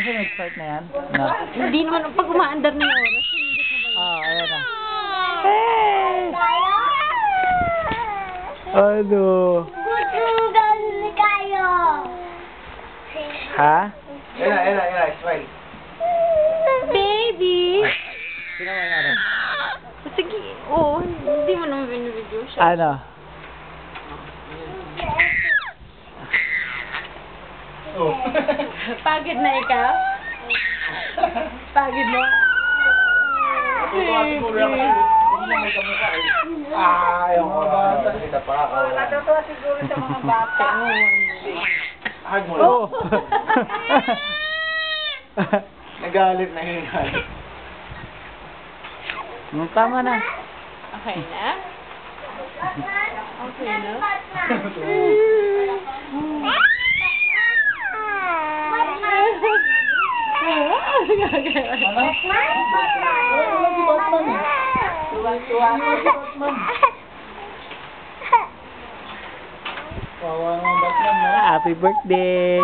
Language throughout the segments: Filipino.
Kasi nag-start na yan? No. Hindi naman, pag umaandar na yung oras, hindi ko ba? Ayan na. Hey! Ano? Gutugan kayo. Ha? Yan, smile. Baby! Sino mo yan? Sige, hindi mo naman binibidyo siya. Ano? Oh. Pagod na ikaw? Pagod na? Siguro yan kasi hindi mo may kamukha eh. Yung mga bata. Kita pa ako. Natutuwa siguro sa mga bata. Hag mo Oh! Nagalit na hingal. Tama na. Okay na? Okay na? Ano? Wala si Batman eh. Tuwa-tuwa. Wawa naman Batman no? Happy birthday!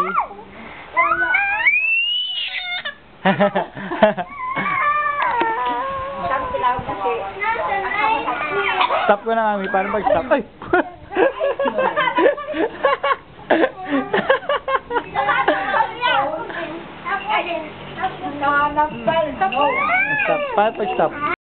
Stop ko na, mami. Paano pag-stop? Ay! Stop pa, pag-stop.